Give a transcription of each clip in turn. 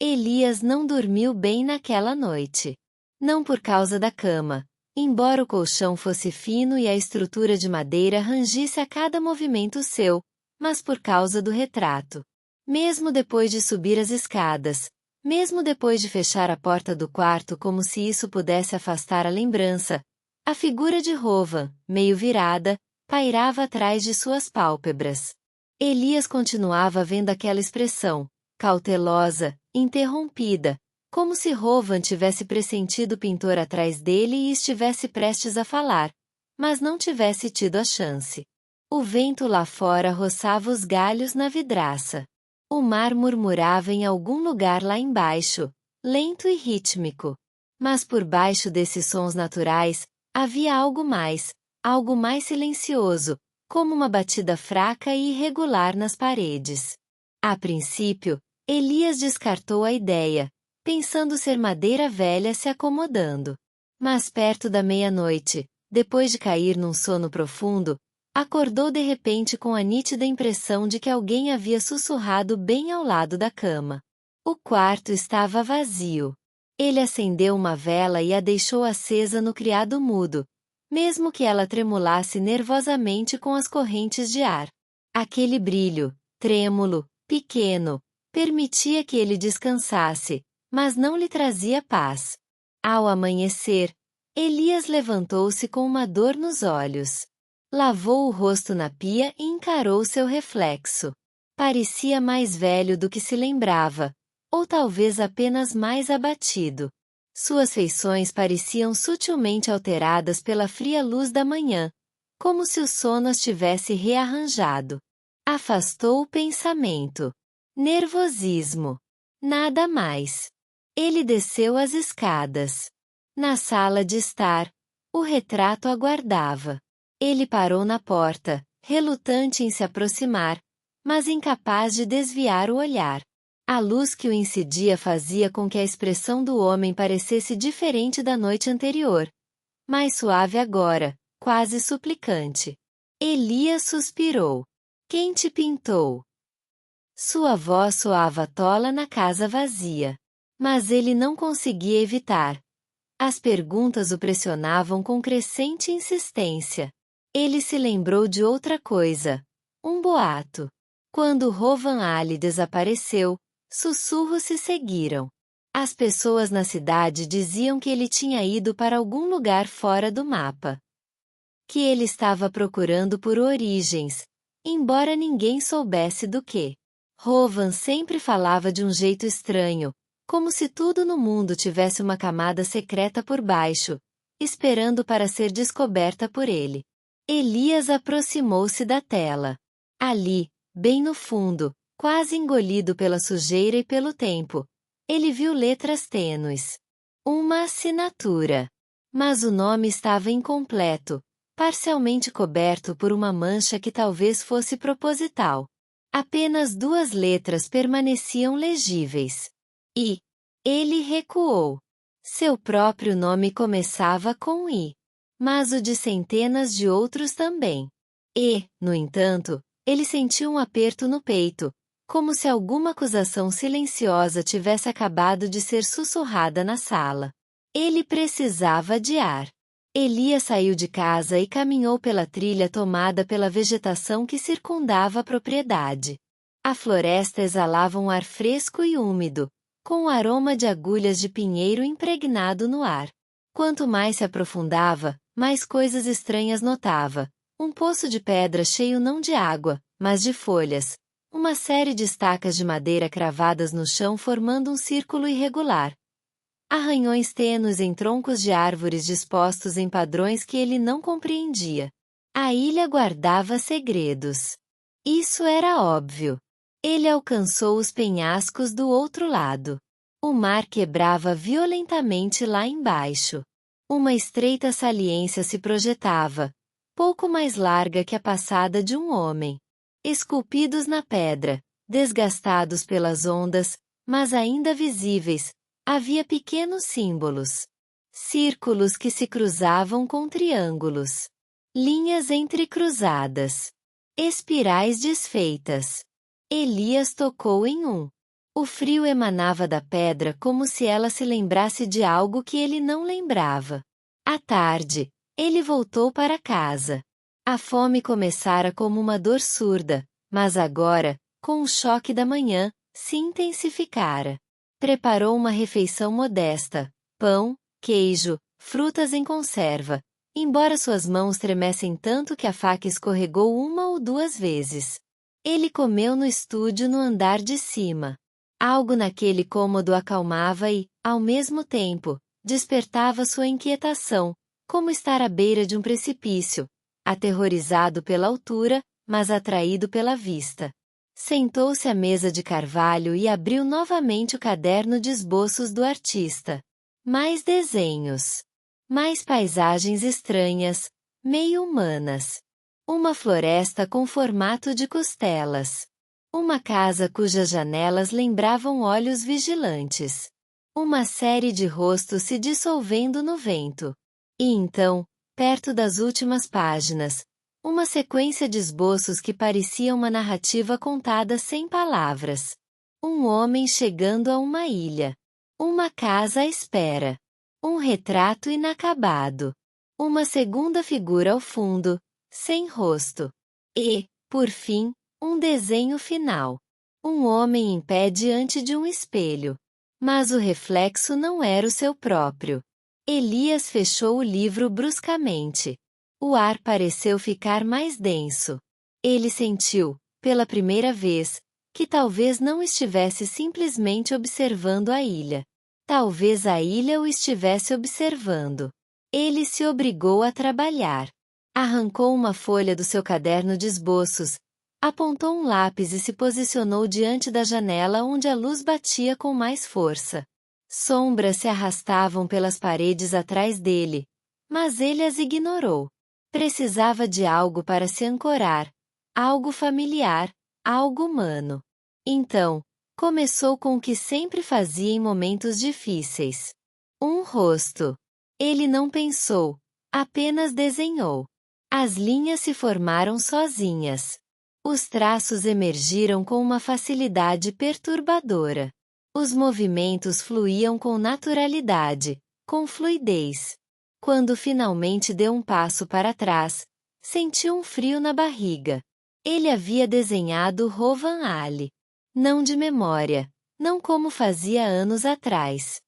Elias não dormiu bem naquela noite. Não por causa da cama, embora o colchão fosse fino e a estrutura de madeira rangisse a cada movimento seu, mas por causa do retrato. Mesmo depois de subir as escadas, mesmo depois de fechar a porta do quarto como se isso pudesse afastar a lembrança, a figura de Rovan, meio virada, pairava atrás de suas pálpebras. Elias continuava vendo aquela expressão, cautelosa, interrompida, como se Rovan tivesse pressentido o pintor atrás dele e estivesse prestes a falar, mas não tivesse tido a chance. O vento lá fora roçava os galhos na vidraça. O mar murmurava em algum lugar lá embaixo, lento e rítmico. Mas por baixo desses sons naturais, havia algo mais silencioso, como uma batida fraca e irregular nas paredes. A princípio, Elias descartou a ideia, pensando ser madeira velha se acomodando. Mas perto da meia-noite, depois de cair num sono profundo, acordou de repente com a nítida impressão de que alguém havia sussurrado bem ao lado da cama. O quarto estava vazio. Ele acendeu uma vela e a deixou acesa no criado mudo, mesmo que ela tremulasse nervosamente com as correntes de ar. Aquele brilho, trêmulo, pequeno, permitia que ele descansasse, mas não lhe trazia paz. Ao amanhecer, Elias levantou-se com uma dor nos olhos. Lavou o rosto na pia e encarou seu reflexo. Parecia mais velho do que se lembrava, ou talvez apenas mais abatido. Suas feições pareciam sutilmente alteradas pela fria luz da manhã, como se o sono as tivesse rearranjado. Afastou o pensamento. Nervosismo. Nada mais. Ele desceu as escadas. Na sala de estar, o retrato aguardava. Ele parou na porta, relutante em se aproximar, mas incapaz de desviar o olhar. A luz que o incidia fazia com que a expressão do homem parecesse diferente da noite anterior. Mais suave agora, quase suplicante. Elias suspirou. Quem te pintou? Sua voz soava tola na casa vazia. Mas ele não conseguia evitar. As perguntas o pressionavam com crescente insistência. Ele se lembrou de outra coisa. Um boato. Quando Rovan Ali desapareceu, sussurros se seguiram. As pessoas na cidade diziam que ele tinha ido para algum lugar fora do mapa. Que ele estava procurando por origens, embora ninguém soubesse do que. Rovan sempre falava de um jeito estranho, como se tudo no mundo tivesse uma camada secreta por baixo, esperando para ser descoberta por ele. Elias aproximou-se da tela. Ali, bem no fundo, quase engolido pela sujeira e pelo tempo, ele viu letras tênues. Uma assinatura. Mas o nome estava incompleto, parcialmente coberto por uma mancha que talvez fosse proposital. Apenas 2 letras permaneciam legíveis. I. Ele recuou. Seu próprio nome começava com I. Mas o de centenas de outros também. E, no entanto, ele sentiu um aperto no peito, como se alguma acusação silenciosa tivesse acabado de ser sussurrada na sala. Ele precisava de ar. Elias saiu de casa e caminhou pela trilha tomada pela vegetação que circundava a propriedade. A floresta exalava um ar fresco e úmido, com o aroma de agulhas de pinheiro impregnado no ar. Quanto mais se aprofundava, mais coisas estranhas notava. Um poço de pedra cheio não de água, mas de folhas. Uma série de estacas de madeira cravadas no chão formando um círculo irregular. Arranhões tênues em troncos de árvores dispostos em padrões que ele não compreendia. A ilha guardava segredos. Isso era óbvio. Ele alcançou os penhascos do outro lado. O mar quebrava violentamente lá embaixo. Uma estreita saliência se projetava, pouco mais larga que a passada de um homem. Esculpidos na pedra, desgastados pelas ondas, mas ainda visíveis, havia pequenos símbolos. Círculos que se cruzavam com triângulos. Linhas entrecruzadas. Espirais desfeitas. Elias tocou em um. O frio emanava da pedra como se ela se lembrasse de algo que ele não lembrava. À tarde, ele voltou para casa. A fome começara como uma dor surda, mas agora, com o choque da manhã, se intensificara. Preparou uma refeição modesta: pão, queijo, frutas em conserva, embora suas mãos tremessem tanto que a faca escorregou uma ou duas vezes. Ele comeu no estúdio no andar de cima. Algo naquele cômodo acalmava e, ao mesmo tempo, despertava sua inquietação, como estar à beira de um precipício, aterrorizado pela altura, mas atraído pela vista. Sentou-se à mesa de carvalho e abriu novamente o caderno de esboços do artista. Mais desenhos. Mais paisagens estranhas, meio humanas. Uma floresta com formato de costelas. Uma casa cujas janelas lembravam olhos vigilantes. Uma série de rostos se dissolvendo no vento. E então, perto das últimas páginas, uma sequência de esboços que parecia uma narrativa contada sem palavras. Um homem chegando a uma ilha. Uma casa à espera. Um retrato inacabado. Uma segunda figura ao fundo, sem rosto. E, por fim, um desenho final. Um homem em pé diante de um espelho. Mas o reflexo não era o seu próprio. Elias fechou o livro bruscamente. O ar pareceu ficar mais denso. Ele sentiu, pela primeira vez, que talvez não estivesse simplesmente observando a ilha. Talvez a ilha o estivesse observando. Ele se obrigou a trabalhar. Arrancou uma folha do seu caderno de esboços, apontou um lápis e se posicionou diante da janela onde a luz batia com mais força. Sombras se arrastavam pelas paredes atrás dele, mas ele as ignorou. Precisava de algo para se ancorar, algo familiar, algo humano. Então, começou com o que sempre fazia em momentos difíceis. Um rosto. Ele não pensou, apenas desenhou. As linhas se formaram sozinhas. Os traços emergiram com uma facilidade perturbadora. Os movimentos fluíam com naturalidade, com fluidez. Quando finalmente deu um passo para trás, sentiu um frio na barriga. Ele havia desenhado Rovan Ali. Não de memória, não como fazia anos atrás.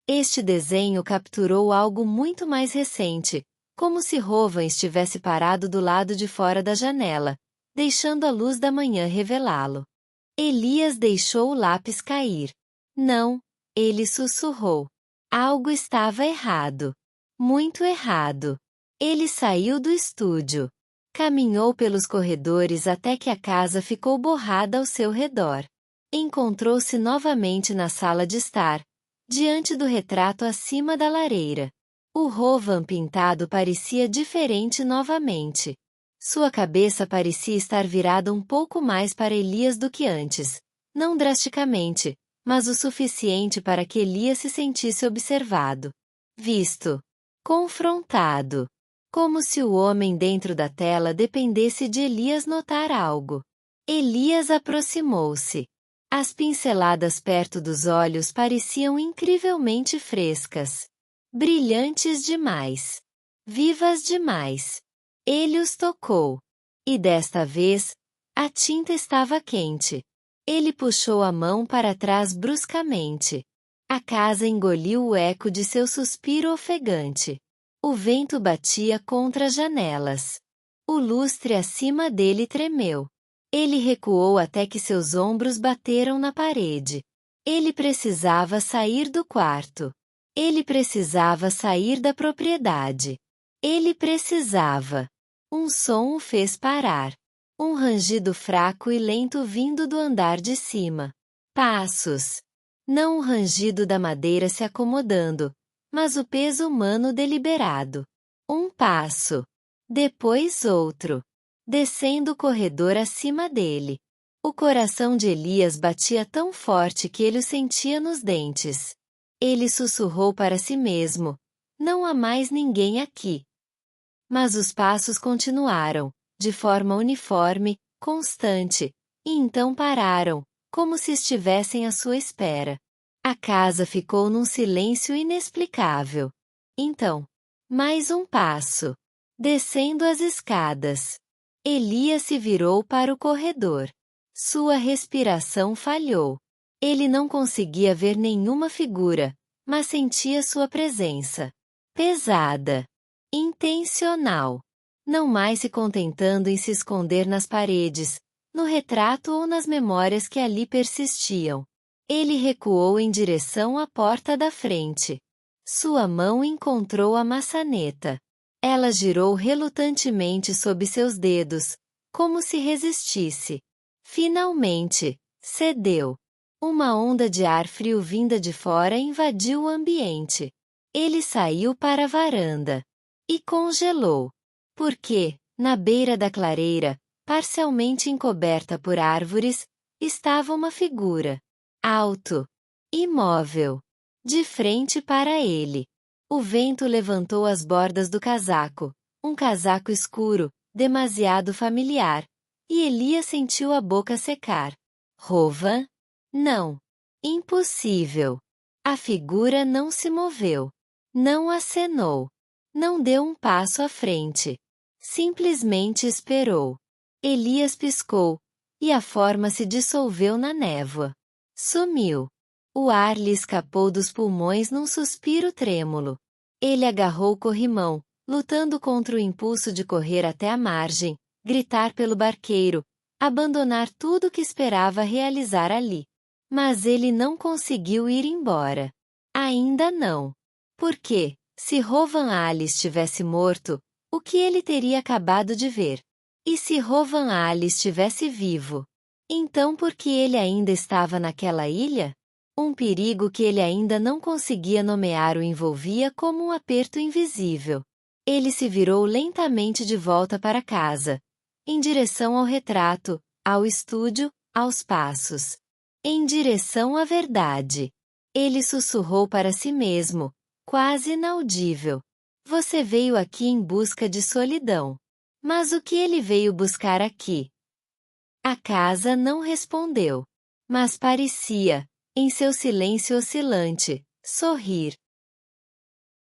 Este desenho capturou algo muito mais recente, como se Rovan estivesse parado do lado de fora da janela, deixando a luz da manhã revelá-lo. Elias deixou o lápis cair. Não, ele sussurrou. Algo estava errado. Muito errado. Ele saiu do estúdio. Caminhou pelos corredores até que a casa ficou borrada ao seu redor. Encontrou-se novamente na sala de estar, diante do retrato acima da lareira. O Rovan pintado parecia diferente novamente. Sua cabeça parecia estar virada um pouco mais para Elias do que antes. Não drasticamente, mas o suficiente para que Elias se sentisse observado. Visto. Confrontado. Como se o homem dentro da tela dependesse de Elias notar algo. Elias aproximou-se. As pinceladas perto dos olhos pareciam incrivelmente frescas. Brilhantes demais. Vivas demais. Ele os tocou. E desta vez, a tinta estava quente. Ele puxou a mão para trás bruscamente. A casa engoliu o eco de seu suspiro ofegante. O vento batia contra as janelas. O lustre acima dele tremeu. Ele recuou até que seus ombros bateram na parede. Ele precisava sair do quarto. Ele precisava sair da propriedade. Ele precisava. Um som o fez parar. Um rangido fraco e lento vindo do andar de cima. Passos. Não o rangido da madeira se acomodando, mas o peso humano deliberado. Um passo. Depois outro. Descendo o corredor acima dele. O coração de Elias batia tão forte que ele o sentia nos dentes. Ele sussurrou para si mesmo: não há mais ninguém aqui. Mas os passos continuaram, de forma uniforme, constante, e então pararam, como se estivessem à sua espera. A casa ficou num silêncio inexplicável. Então, mais um passo. Descendo as escadas. Elias se virou para o corredor. Sua respiração falhou. Ele não conseguia ver nenhuma figura, mas sentia sua presença. Pesada. Intencional. Não mais se contentando em se esconder nas paredes, no retrato ou nas memórias que ali persistiam. Ele recuou em direção à porta da frente. Sua mão encontrou a maçaneta. Ela girou relutantemente sob seus dedos, como se resistisse. Finalmente, cedeu. Uma onda de ar frio vinda de fora invadiu o ambiente. Ele saiu para a varanda. E congelou. Porque, na beira da clareira, parcialmente encoberta por árvores, estava uma figura. Alto. Imóvel. De frente para ele. O vento levantou as bordas do casaco, um casaco escuro, demasiado familiar, e Elias sentiu a boca secar. Rovan? Não. Impossível. A figura não se moveu. Não acenou. Não deu um passo à frente. Simplesmente esperou. Elias piscou, e a forma se dissolveu na névoa. Sumiu. O ar lhe escapou dos pulmões num suspiro trêmulo. Ele agarrou o corrimão, lutando contra o impulso de correr até a margem, gritar pelo barqueiro, abandonar tudo que esperava realizar ali. Mas ele não conseguiu ir embora. Ainda não. Porque, se Rovan Ali estivesse morto, o que ele teria acabado de ver? E se Rovan Ali estivesse vivo? Então por que ele ainda estava naquela ilha? Um perigo que ele ainda não conseguia nomear o envolvia como um aperto invisível. Ele se virou lentamente de volta para casa. Em direção ao retrato, ao estúdio, aos passos. Em direção à verdade. Ele sussurrou para si mesmo, quase inaudível. Você veio aqui em busca de solidão. Mas o que ele veio buscar aqui? A casa não respondeu. Mas parecia, em seu silêncio oscilante, sorrir.